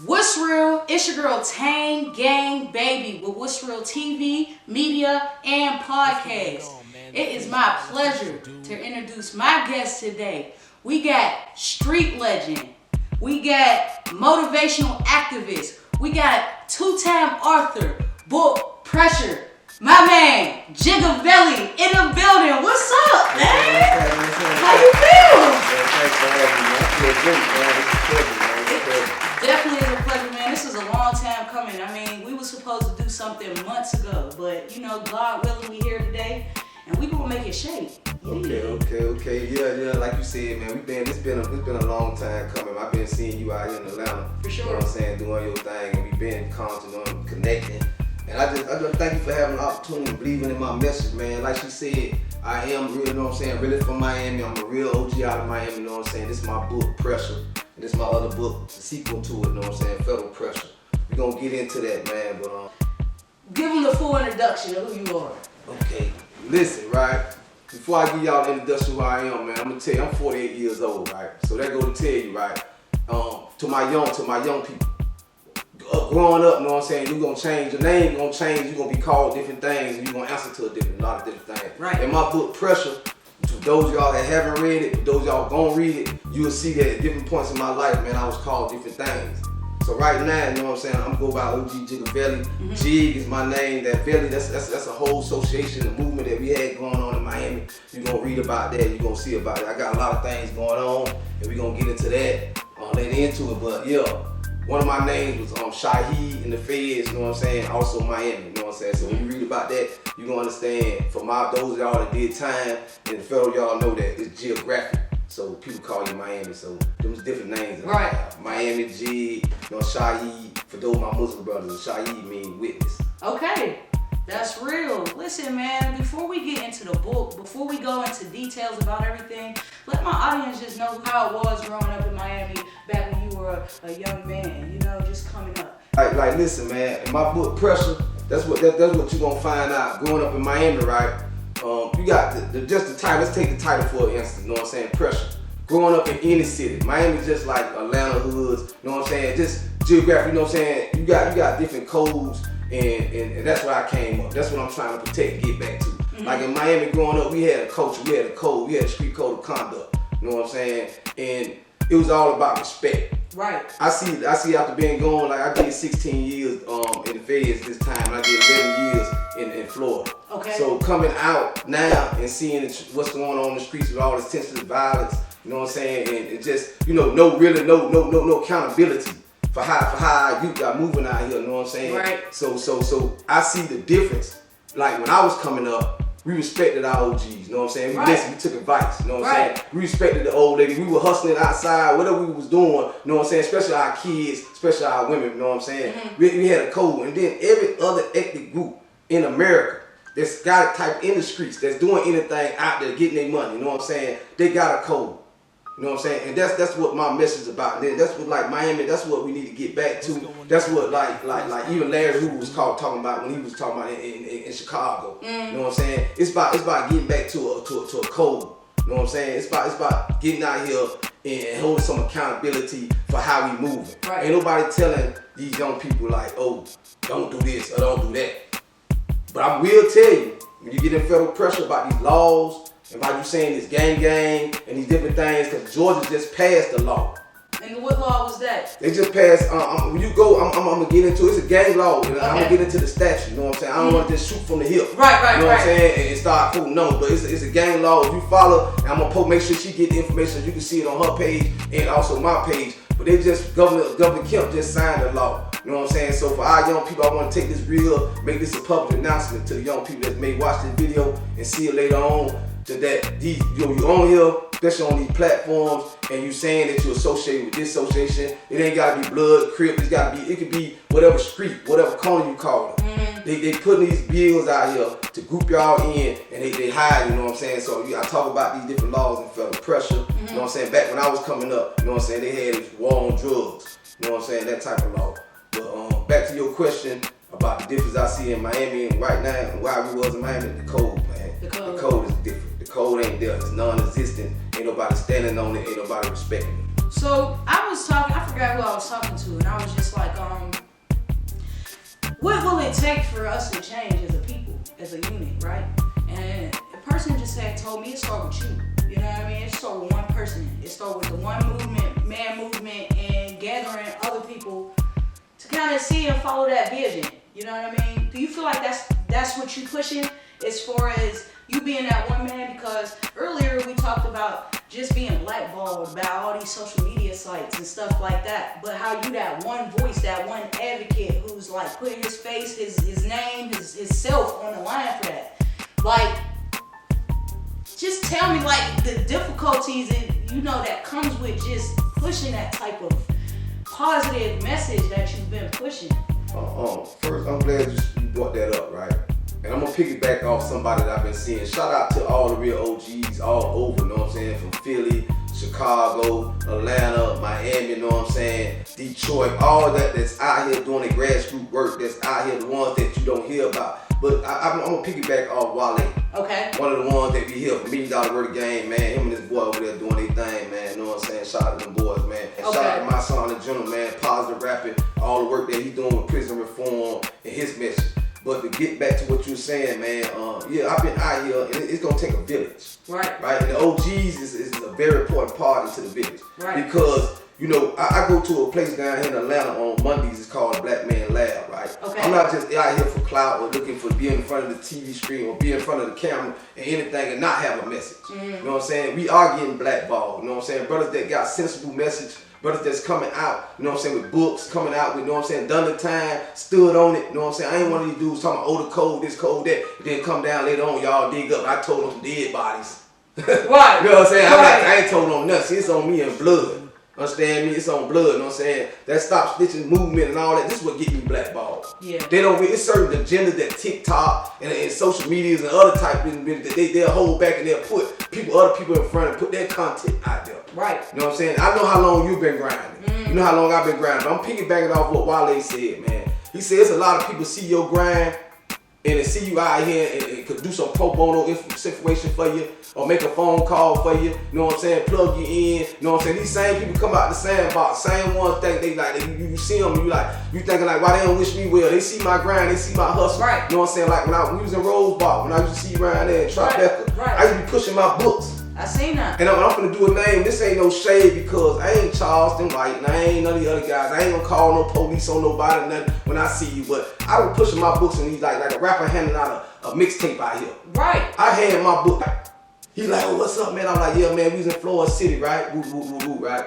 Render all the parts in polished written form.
Wutz Real, it's your girl Tanggangbaby with Wutz Real TV, media, and podcast. It is my pleasure to introduce my guest today. We got street legend, we got motivational activist, we got two-time author, book Pressure, my man Tanggangbaby in the building. What's up, man? How you feel? Thanks for having me. I feel great, man. It's a pleasure, man. Definitely is a pleasure, man. This is a long time coming. I mean, we were supposed to do something months ago, but you know, God willing, we here today, and we gonna make it shake. Okay. Yeah. Like you said, man, it's been a long time coming. I've been seeing you out here in Atlanta. For sure. You know what I'm saying, doing your thing, and we've been constant on connecting. And I just thank you for having the opportunity and believing in my message, man. Like she said, I am real, you know what I'm saying, really from Miami. I'm a real OG out of Miami, you know what I'm saying. This is my book, Pressure. And this is my other book, the sequel to it, you know what I'm saying, Federal Pressure. We're gonna get into that, man, but give them the full introduction of who you are. Okay, listen, right? Before I give y'all the introduction of who I am, man, I'm gonna tell you, I'm 48 years old, right? So that go to tell you, right? To my young people, growing up, you know what I'm saying, you're gonna change, your name gonna change, you're gonna be called different things, and you're gonna answer to a lot of different things. Right. In my book, Pressure, to those of y'all that haven't read it, for those of y'all gonna read it, you will see that at different points in my life, man, I was called different things. So right now, you know what I'm saying, I'm going by OG Tanggangbaby. Jig is my name. That Belly, that's a whole association, a movement that we had going on in Miami. You're gonna read about that, you're gonna see about it. I got a lot of things going on, and we're gonna get into that, later into it. But yeah, one of my names was Shaheed in the Feds, you know what I'm saying, also Miami, you know what I'm saying. So when you read about that, you're gonna understand, for those of y'all that did time, and the federal y'all know that it's geographic. So people call you Miami, so them's different names. Right. Miami G, you know, Shaheed, for those my Muslim brothers, Shaheed mean witness. Okay, that's real. Listen, man, before we get into the book, before we go into details about everything, let my audience just know how it was growing up in Miami back when you were a young man, you know, just coming up. Like listen, man, in my book, Pressure, that's what you're gonna find out growing up in Miami, right? You got just the title. Let's take the title for instance. You know what I'm saying? Pressure. Growing up in any city, Miami's just like Atlanta hoods. You know what I'm saying? Just geography. You know what I'm saying? You got different codes, and that's where I came up. That's what I'm trying to protect and get back to. Like in Miami, growing up, we had a culture, we had a code, we had a street code of conduct. You know what I'm saying? And it was all about respect. Right. I see after being gone, like I did 16 years in the Feds this time, and I did 11 years in Florida. Okay. So coming out now and seeing what's going on in the streets with all this senseless violence, you know what I'm saying, and it just, you know, no accountability for how you got moving out here, you know what I'm saying? Right. So I see the difference. Like when I was coming up, we respected our OGs, you know what I'm saying? We listened, we took advice, you know what I'm saying? We respected the old lady, we were hustling outside, whatever we was doing, you know what I'm saying? Especially our kids, especially our women, you know what I'm saying? We had a code, and then every other ethnic group in America that's got a type in the streets, that's doing anything out there, getting their money, you know what I'm saying? They got a code. You know what I'm saying? And that's what my message is about. And that's what, like, Miami, that's what we need to get back to. That's what like even Larry who was talking about when he was talking about in Chicago. You know what I'm saying? It's about getting back to a code. You know what I'm saying? It's about getting out here and holding some accountability for how we moving. Right. Ain't nobody telling these young people like, oh, don't do this or don't do that. But I will tell you, when you get in federal pressure about these laws, and like you saying this gang and these different things, because Georgia just passed the law. And what law was that? They just passed, when you go, I'm gonna get into it. It's a gang law. I'm gonna get into the statute, you know what I'm saying? I don't want to just shoot from the hip. Right. You know what I'm saying? And start quoting, no, but it's a gang law. If you follow, and I'm gonna make sure she get the information so you can see it on her page and also my page. But they just, Governor Kemp just signed the law. You know what I'm saying? So for our young people, I want to take this make this a public announcement to the young people that may watch this video and see it later on. To that you on here, especially on these platforms, and you saying that you associate with this association. It ain't gotta be blood, crip. It could be whatever street, whatever corner you call it. They putting these bills out here to group y'all in, and they hide. You know what I'm saying? So I talk about these different laws and federal pressure. You know what I'm saying? Back when I was coming up, you know what I'm saying? They had this war on drugs. You know what I'm saying? That type of law. But back to your question about the difference I see in Miami and right now and why we was in Miami, the code, man. The code is different. The code ain't there. It's non-existent. Ain't nobody standing on it. Ain't nobody respecting it. So I was talking, I forgot who I was talking to, and I was just like, what will it take for us to change as a people, as a unit, right? And a person just told me it started with you. You know what I mean? It started with one person. It started with the one movement, man movement, and gathering other people to kind of see and follow that vision. You know what I mean? Do you feel like that's what you pushing as far as you being that one man? Because earlier we talked about just being blackballed by all these social media sites and stuff like that. But how you that one voice, that one advocate who's like putting his face, his name, his self on the line for that. Like, just tell me like the difficulties that comes with just pushing that type of positive message that you've been pushing. First, I'm glad you brought that up, right? And I'm gonna piggyback off somebody that I've been seeing. Shout out to all the real OGs all over, you know what I'm saying? From Philly, Chicago, Atlanta, Miami, you know what I'm saying? Detroit, all that's out here doing the grassroots work, that's out here, the ones that you don't hear about. But I'm gonna piggyback off Wale. Okay. One of the ones that we hear from $1 Million Word Game, man. Him and his boy over there doing their thing, man. You know what I'm saying? Shout out to them boys, man. And shout out to my son in general, man. Positive rapping, all the work that he's doing with prison reform and his message. But to get back to what you were saying, man, yeah, I've been out here, and it's gonna take a village. Right. Right? And the OGs is a very important part into the village. Right. Because, I go to a place down here in Atlanta on Mondays. It's called Black Man Lab, right? Okay. I'm not just out here for clout or looking for being in front of the TV screen or be in front of the camera and anything and not have a message. You know what I'm saying? We are getting blackballed. You know what I'm saying? Brothers that got sensible message, brothers that's coming out, you know what I'm saying, with books, coming out with, you know what I'm saying, done the time, stood on it, you know what I'm saying? I ain't one of these dudes talking about, the code, this, code, that, and then come down later on, y'all dig up. I told them some dead bodies. Right. You know what I'm saying? Right. I ain't told them nothing. It's on me and blood. Understand me? It's on blood, you know what I'm saying? That stop stitching movement and all that, this is what get me blackballed. Yeah. It's certain agendas that TikTok and social medias and other type of that they'll hold back and they'll put other people in front and put their content out there. Right. You know what I'm saying? I know how long you've been grinding. You know how long I've been grinding. But I'm piggybacking off what Wale said, man. He says a lot of people see your grind and they see you out here and could do some pro bono situation for you or make a phone call for you, you know what I'm saying, plug you in, you know what I'm saying. These same people come out the sandbox, same ones think you see them, you thinking like, why they don't wish me well? They see my grind, they see my hustle. Right. You know what I'm saying? Like when we was in Rosebar, when I used to see you around there in Tribeca, I used to be pushing my books. I seen that. And I'm gonna do a name. This ain't no shade because I ain't Charleston White and I ain't none of the other guys. I ain't gonna call no police on nobody nothing when I see you. But I was pushing my books and he's like a rapper handing out a mixtape out here. Right. I hand my book. He like, oh, what's up, man? I'm like, yeah, man, we was in Florida City, right? Woo, woo, woo, woo, right?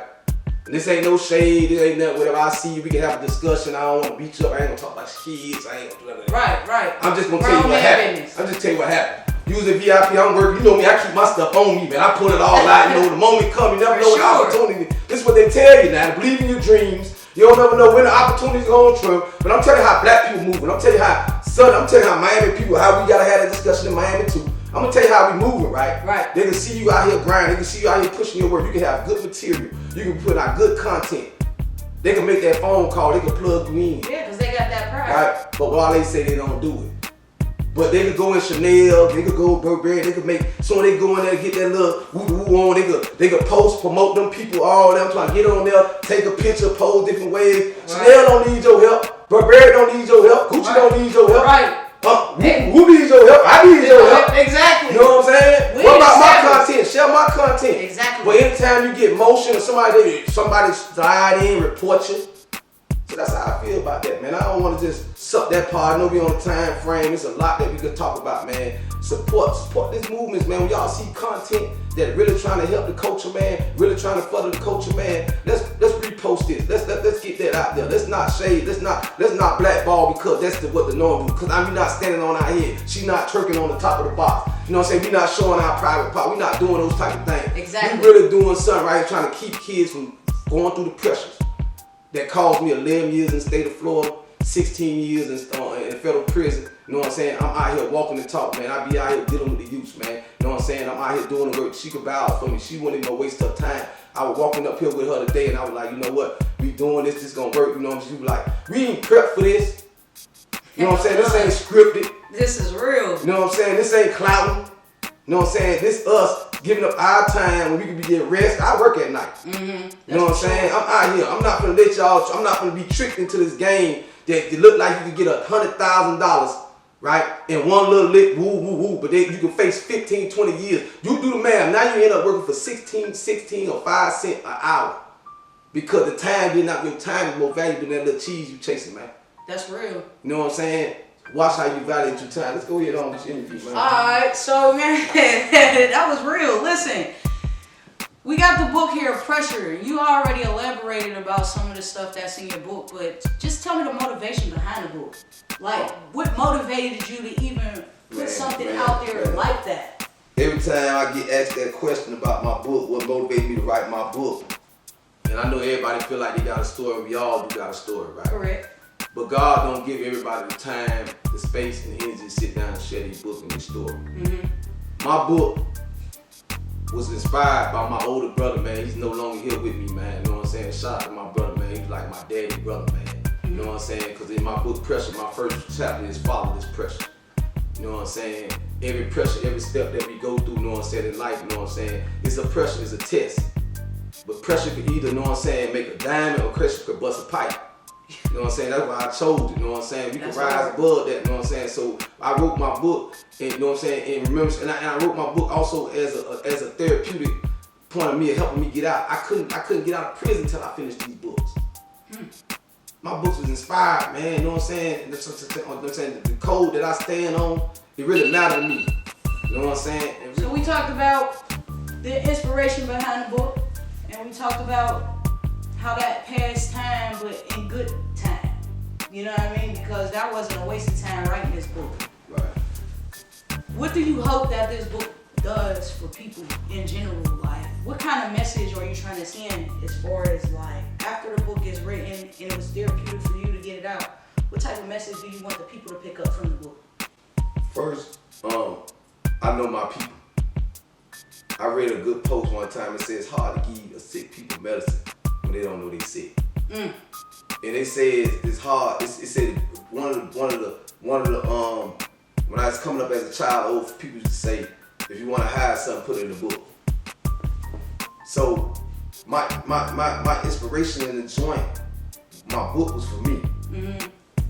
And this ain't no shade. This ain't nothing. Whatever I see you, we can have a discussion. I don't want to beat you up. I ain't gonna talk about kids. I ain't gonna do that. Right. I'm just gonna tell you what happened. I'm just tell you what happened. You was a VIP, I'm working, you know me, I keep my stuff on me, man. I put it all out, the moment come, you never know the opportunity. This is what they tell you now, to believe in your dreams. You don't never know when the opportunity's gonna come. But I'm telling you how black people moving. I'm telling you how Miami people, how we gotta have that discussion in Miami too. I'm gonna tell you how we moving, right? Right. They can see you out here grinding, they can see you out here pushing your work. You can have good material, you can put out good content. They can make that phone call, they can plug you in. Yeah, because they got that pride. Right? But while they say they don't do it. But they could go in Chanel, they could go Burberry, they could make, so when they go in there and get that little woo-woo on, they could post, promote them people, all them, trying to get on there, take a picture, pose different ways. Right. Chanel don't need your help, Burberry don't need your help, Gucci don't need your help. Right. Who needs your help? I need your help. Exactly. You know what I'm saying? What about my content? Share my content. Exactly. But anytime you get motion or somebody slide in, report you. So that's how I feel about that, man. I don't want to just suck that part. I know we on the time frame. It's a lot that we could talk about, man. Support this movement, man. When y'all see content that really trying to help the culture, man, really trying to further the culture, man, let's repost this. Let's get that out there. Let's not shade. Let's not blackball because that's what the norm do. Because I'm not standing on our head. She not twerking on the top of the box. You know what I'm saying? We not showing our private part. We not doing those type of things. Exactly. We really doing something right here, trying to keep kids from going through the pressures. That caused me 11 years in the state of Florida, 16 years in federal prison. You know what I'm saying? I'm out here walking the talk, man. I be out here dealing with the youth, man. You know what I'm saying? I'm out here doing the work. She could vouch for me. She wouldn't even waste her time. I was walking up here with her today and I was like, you know what? We doing this. This gonna work. You know what I'm saying? She was like, we ain't prepped for this. You know what I'm saying? This ain't scripted. This is real. You know what I'm saying? This ain't clowning. You know what I'm saying? This us giving up our time when we could be getting rest. I work at night. Mm-hmm. You know what I'm saying? I'm out here. I'm not gonna let y'all. I'm not gonna be tricked into this game that it look like you could get $100,000, right? In one little lick, woo. But then you can face 15, 20 years. You do the math. Now you end up working for 16 or 5 cents an hour because the time your time is more valuable than that little cheese you chasing, man. That's real. You know what I'm saying? Watch how you value your time. Let's go ahead on this interview, man. Alright, so man, that was real. Listen, we got the book here, Pressure. You already elaborated about some of the stuff that's in your book, but just tell me the motivation behind the book. Like, what motivated you to even put something out there like that? Every time I get asked that question about my book, what motivated me to write my book, and I know everybody feel like they got a story. We all do got a story, right? Correct. But God don't give everybody the time, the space, and the energy to sit down and share their book and their story. Mm-hmm. My book was inspired by my older brother, man. He's no longer here with me, man. You know what I'm saying? Shout out to my brother, man. He's like my daddy brother, man. Mm-hmm. You know what I'm saying? Because in my book, Pressure, my first chapter is Follow This Pressure. You know what I'm saying? Every pressure, every step that we go through, you know what I'm saying, in life, you know what I'm saying? It's a pressure, it's a test. But pressure could either, you know what I'm saying, make a diamond, or pressure could bust a pipe. You know what I'm saying? That's why I chose it, you know what I'm saying? We can rise above that, you know what I'm saying? So I wrote my book, and you know what I'm saying, and remember, and I wrote my book also as a therapeutic point of me of helping me get out. I couldn't get out of prison until I finished these books. My books was inspired, man, you know what I'm saying? The code that I stand on, it really mattered to me. You know what I'm saying? So we talked about the inspiration behind the book, and we talked about how that passed time, but in good time. You know what I mean? Because that wasn't a waste of time writing this book. Right. What do you hope that this book does for people in general? Like, what kind of message are you trying to send as far as like, after the book is written and it was therapeutic for you to get it out, what type of message do you want the people to pick up from the book? First, I know my people. I read a good post one time. It says it's hard to give a sick people medicine when they don't know they sick. And they say it's hard. It said one of the when I was coming up as a child, old people used to say, if you want to hide something, put it in a book. So my inspiration in the joint, my book was for me.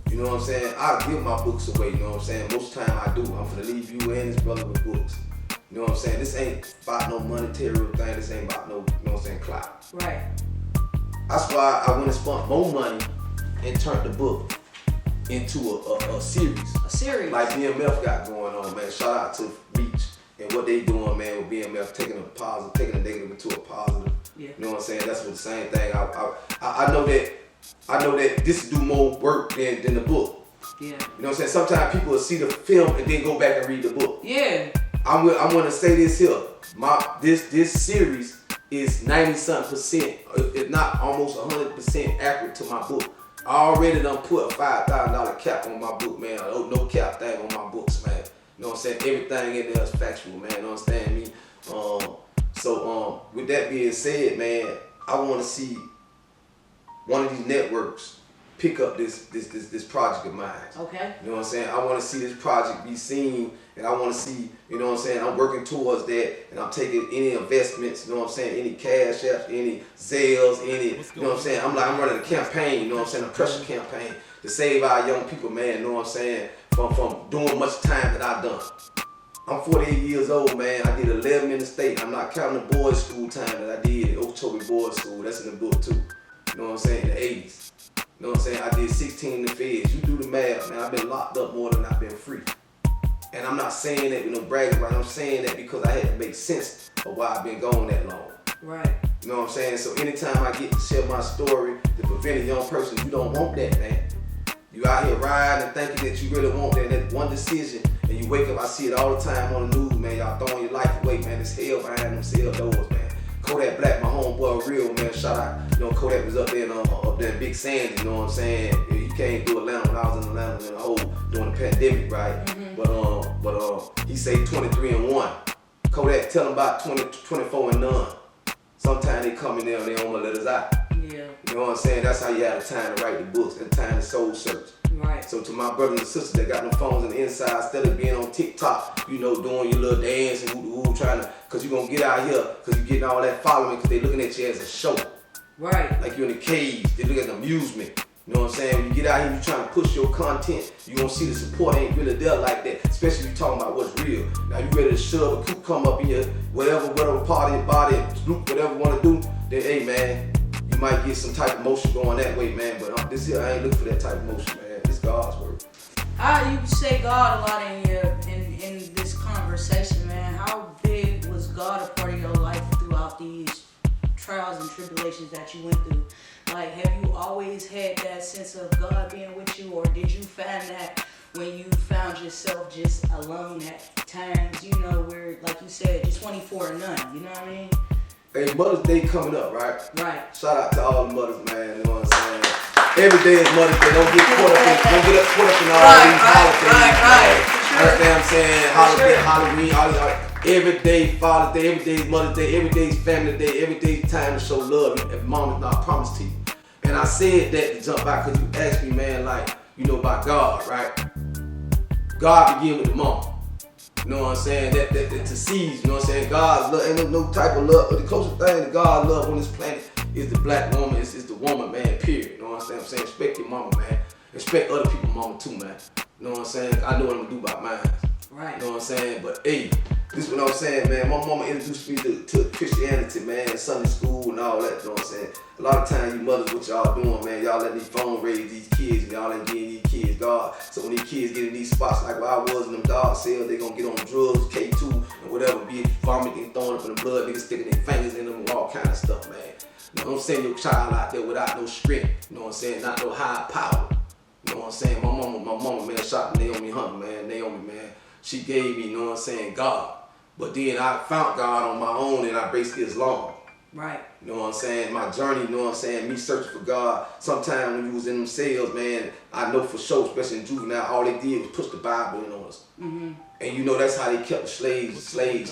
You know what I'm saying? I give my books away, you know what I'm saying? Most time I do. I'm gonna leave you and this brother with books. You know what I'm saying? This ain't about no monetary thing. This ain't about no, you know what I'm saying, clout. Right. That's why I went and spent more money and turned the book into a series. A series. Like BMF got going on, man. Shout out to Reach and what they doing, man, with BMF, taking a negative into a positive. Yeah. You know what I'm saying? That's what the same thing. I know that this do more work than the book. Yeah. You know what I'm saying? Sometimes people will see the film and then go back and read the book. Yeah. I'm gonna say this here. This series is 90-something%, if not almost 100% accurate to my book. I already done put a $5,000 cap on my book, man. No cap thing on my books, man. You know what I'm saying? Everything in there is factual, man. You understand me? So with that being said, man, I want to see one of these networks pick up this project of mine. Okay. You know what I'm saying? I want to see this project be seen, and I want to see, you know what I'm saying, I'm working towards that, and I'm taking any investments, you know what I'm saying, any cash apps, any sales, any, you know what I'm saying, I'm running a campaign, you know what I'm saying, a pressure campaign to save our young people, man, you know what I'm saying, from doing much time that I've done. I'm 48 years old, man. I did 11 in the state. I'm not counting the boys' school time that I did at Okeechobee Boys School. That's in the book too. You know what I'm saying, in the 80s. You know what I'm saying? I did 16 in the feds. You do the math, man. I've been locked up more than I've been free. And I'm not saying that with no bragging right. I'm saying that because I had to make sense of why I've been gone that long. Right. You know what I'm saying? So anytime I get to share my story to prevent a young person, you don't want that, man. You out here riding and thinking that you really want that. That's one decision. And you wake up, I see it all the time on the news, man. Y'all throwing your life away, man. There's hell behind them cell doors, man. Kodak Black, my homeboy, real, man. Shout out. You know, Kodak was up there in Big Sandy, you know what I'm saying? He came through Atlanta when I was in Atlanta in the hole during the pandemic, right? Mm-hmm. But he say 23-1. Kodak tell him about 24 and none. Sometimes they come in there and they don't want to let us out. Yeah. You know what I'm saying? That's how you have the time to write the books and time to soul search. Right. So to my brothers and sisters that got them phones on the inside, instead of being on TikTok, you know, doing your little dance and woo trying to, cause you gonna get out here, cause you getting all that following, cause they looking at you as a show. Right. Like you in a cage, they look at the amusement. You know what I'm saying? When you get out here, you trying to push your content, you gonna see the support ain't really there like that, especially if you talking about what's real. Now you ready to shove a coop come up in your whatever part of your body, loop, whatever you wanna do, then hey man, you might get some type of motion going that way, man. But this here, I ain't looking for that type of motion, man. It's God's word. You say God a lot in this conversation, man. How big was God a part of your life throughout these trials and tribulations that you went through? Like, have you always had that sense of God being with you, or did you find that when you found yourself just alone at times, you know, where, like you said, just 24 and none, you know what I mean? Hey, Mother's Day coming up, right? Right. Shout out to all the mothers, man. You know what I'm saying? Every day is Mother's Day. Don't get caught up in all these holidays. Right. You understand what I'm saying? Holiday, Halloween, holiday. Every day, Father's Day, every day is Mother's Day, every day is Family Day, every day is time to show love. If Mom is not promised to you. And I said that to jump back because you asked me, man, like, you know, about God, right? God begin with the mom. You know what I'm saying? That to seize, you know what I'm saying? God's love, ain't no type of love. But the closest thing to God's love on this planet is the black woman, is the woman, man, period. You know what I'm saying? Respect your mama, man. Respect other people's mama too, man. You know what I'm saying? I know what I'm gonna do about mine. Right. You know what I'm saying? But hey, this is what I'm saying, man. My mama introduced me to Christianity, man, Sunday school and all that, you know what I'm saying? A lot of times you mothers, what y'all doing, man, y'all letting these phones raise these kids and y'all ain't getting these kids God. So when these kids get in these spots like where I was in them dog cells, they gonna get on drugs, K2 and whatever, be it vomiting, throwing up in the blood, niggas sticking their fingers in them and all kind of stuff, man. You know what I'm saying? Your child out there without no strength, you know what I'm saying? Not no high power. You know what I'm saying? My mama, man, shot Naomi Hunter, man. Naomi, man. She gave me, you know what I'm saying, God. But then I found God on my own and I basically Islam. Right. You know what I'm saying? My journey, you know what I'm saying? Me searching for God. Sometimes when you was in them cells, man, I know for sure, especially in juvenile, all they did was push the Bible in on us. Mm-hmm. And you know that's how they kept the slaves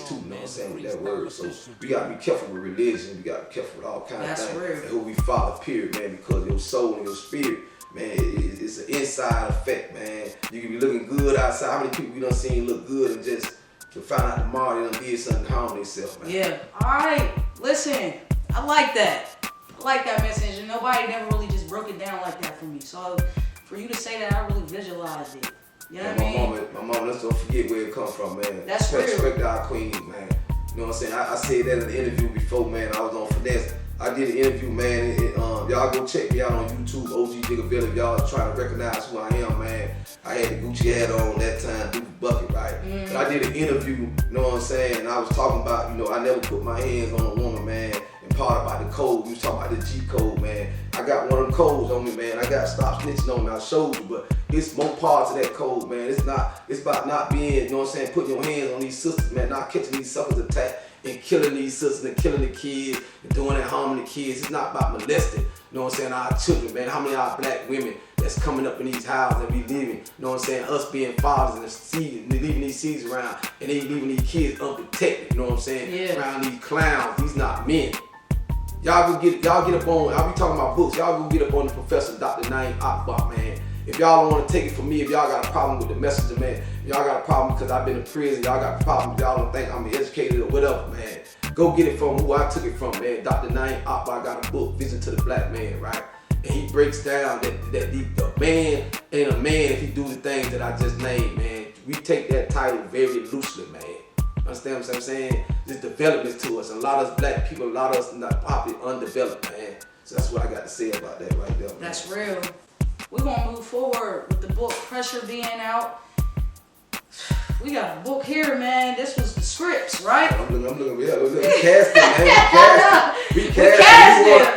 too, you know what I'm saying, with that word. So we gotta be careful with religion, we gotta be careful with all kinds of things. Real. And who we follow, period, man, because your soul and your spirit, man, it's an inside effect, man. You can be looking good outside. How many people you done seen look good and just to find out tomorrow they done did something to harm themselves, man? Yeah. Alright, listen, I like that. I like that message, and nobody never really just broke it down like that for me. So for you to say that, I really visualized it. You know what I mean? My mama, let's don't forget where it come from, man. That's real. Respect our queens, man. You know what I'm saying? I said that in the interview before, man. I was on Finesse. I did an interview, man. And, y'all go check me out on YouTube, OG Jigga if y'all trying to recognize who I am, man. I had the Gucci hat on that time, Duke Bucket, right? Mm-hmm. But I did an interview, you know what I'm saying? And I was talking about, you know, I never put my hands on a woman, man. And part about the code, we was talking about the G code, man. I got one of them codes on me, man. I got stop snitching on me, I showed you, but it's more parts of that code, man. It's about not being, you know what I'm saying, putting your hands on these sisters, man, not catching these suckers attack and killing these sisters and killing the kids and doing that harming the kids. It's not about molesting, you know what I'm saying, our children, man. How many of our black women that's coming up in these houses that we living, you know what I'm saying, us being fathers and the seeds, leaving these seeds around and they leaving these kids unprotected, you know what I'm saying, yeah. Around these clowns, these not men. Y'all get up on, I'll be talking about books, y'all go get up on the Professor Dr. Naeem Akbar, man. If y'all don't want to take it from me, if y'all got a problem with the messenger, man, y'all got a problem because I've been in prison, y'all got a problem, y'all don't think I'm educated or whatever, man. Go get it from who I took it from, man. Dr. Naeem Akbar got a book, Vision to the Black Man, right? And he breaks down that the man ain't a man if he do the things that I just named, man. We take that title very loosely, man. Understand what I'm saying? There's development to us. A lot of us black people, a lot of us not probably undeveloped, man. So that's what I got to say about that right there, man. That's real. We're going to move forward with the book Pressure being out. We got a book here, man. This was the scripts, right? I'm looking, we casting, man. We casting.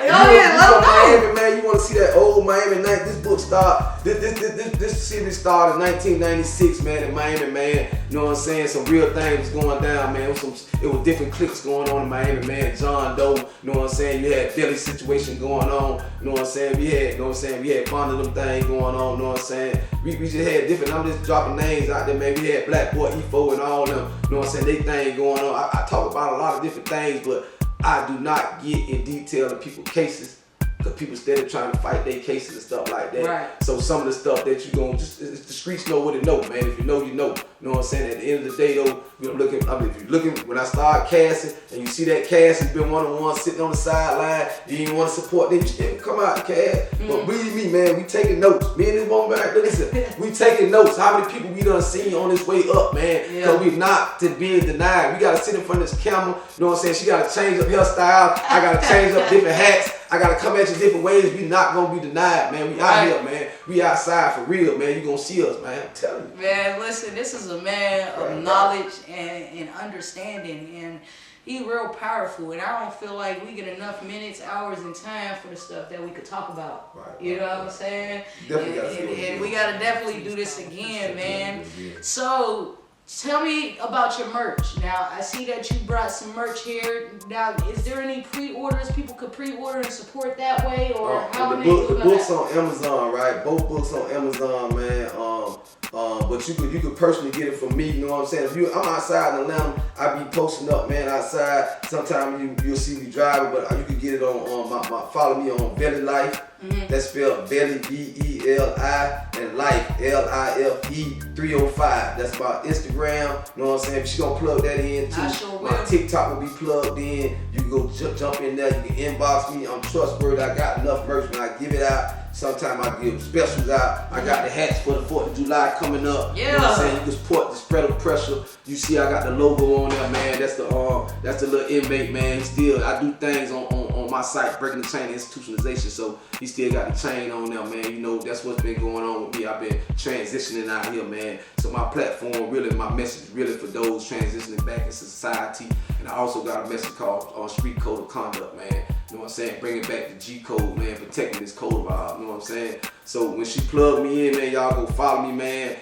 Miami, man. You want to see that old Miami night? This book started, this series started in 1996, man, in Miami, man. You know what I'm saying? Some real things was going down, man. It was different cliques going on in Miami, man. John Doe, you know what I'm saying? You had Philly situation going on, you know what I'm saying? We had, you know what I'm saying? We had one of them things going on, you know what I'm saying? We just had different, I'm just dropping names out there, man. We had Black Boy E4 and all them, you know what I'm saying? They thing going on. I talk about a lot of different things, but I do not get in detail in people's cases. Because people steady trying to fight their cases and stuff like that. Right. So some of the stuff that you gonna just the streets know what it know, man. If you know, you know. You know what I'm saying? At the end of the day, though, you know, if you're looking when I start casting and you see that cast has been one-on-one sitting on the sideline, you didn't want to support them, you still come out the cast. But believe me, man, we taking notes. Me and this woman back there, listen, we taking notes. How many people we done seen on this way up, man? Because we not to being denied. We gotta sit in front of this camera. You know what I'm saying? She gotta change up hairstyle. I gotta change up different hats. I gotta come at you different ways. We not gonna be denied, man. We out here, man. We outside for real, man. You gonna see us, man. I'm telling you. Man, listen, this is a man of knowledge and understanding, and he real powerful. And I don't feel like we get enough minutes, hours, and time for the stuff that we could talk about. You know what I'm saying? And we gotta definitely do this again, man. So tell me about your merch. Now, I see that you brought some merch here. Now, is there any pre-orders people could pre-order and support that way, or how can they do the books on Amazon, right? Both books on Amazon, man. But you could personally get it from me. You know what I'm saying? I'm outside in Atlanta, I be posting up, man, outside. Sometimes you'll see me driving, but you can get it on my follow me on Belly Life. That's spelled Belly BELI and Life LIFE 305. That's my Instagram. You know what I'm saying? She gonna plug that in too. My TikTok will be plugged in. You can go jump in there. You can inbox me. I'm trustworthy. I got enough merch when I give it out. Sometimes I give specials out. I got the hats for the 4th of July coming up. You know what I'm saying? You can support the spread of pressure. You see I got the logo on there, man. That's the little inmate, man. I do things on my site, breaking the chain institutionalization. So he still got the chain on there, man. You know, that's what's been going on with me. I've been transitioning out here, man. So my platform, really, my message really for those transitioning back into society. And I also got a message called Street Code of Conduct, man. You know what I'm saying? Bringing back the G code, man. Protecting this code vibe. You know what I'm saying? So when she plugged me in, man, y'all go follow me, man.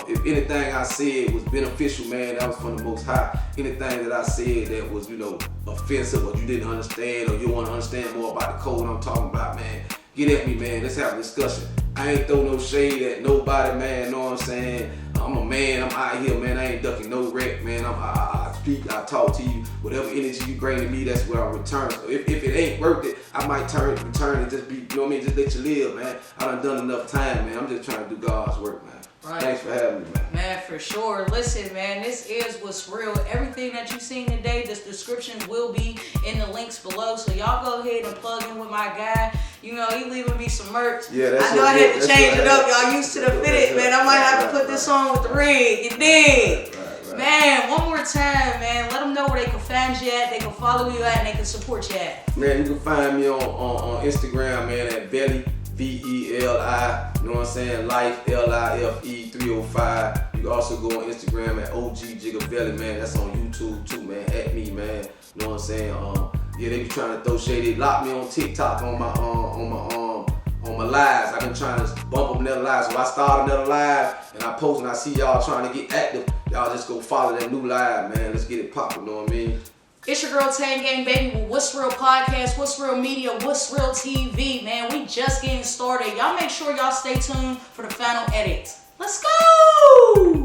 If anything I said was beneficial, man, that was from the Most High. Anything that I said that was, you know, offensive or you didn't understand or you want to understand more about the code I'm talking about, man, get at me, man. Let's have a discussion. I ain't throw no shade at nobody, man. You know what I'm saying? I'm a man. I'm out here, man. I ain't ducking no wreck, man. I speak. I talk to you. Whatever energy you bring to me, that's what I return. So if it ain't worth it, I might return and just be, you know what I mean? Just let you live, man. I done enough time, man. I'm just trying to do God's work, man. Right. Thanks for having me, man. Man, for sure. Listen, man, this is Wutz Real. Everything that you've seen today, the descriptions will be in the links below. So y'all go ahead and plug in with my guy. You know, he leaving me some merch. Yeah, that's I know I had to change it up. Y'all used to the fitted, man. I might have to put this on with the rig. You dig? Man, one more time, man. Let them know where they can find you at, they can follow you at, and they can support you at. Man, you can find me on Instagram, man, at Belly, BELI, you know what I'm saying, Life, LIFE 305. You can also go on Instagram at OG Jigabelly, man. That's on YouTube too, man. At me, man. You know what I'm saying? Yeah, they be trying to throw shade. They lock me on TikTok on my lives. I've been trying to bump them their lives. So I start another live and I post and I see y'all trying to get active. Y'all just go follow that new live, man. Let's get it poppin', you know what I mean? It's your girl Tanggangbaby with Wutz Real Podcast, Wutz Real Media, Wutz Real TV, man. We just getting started. Y'all make sure y'all stay tuned for the final edits. Let's go!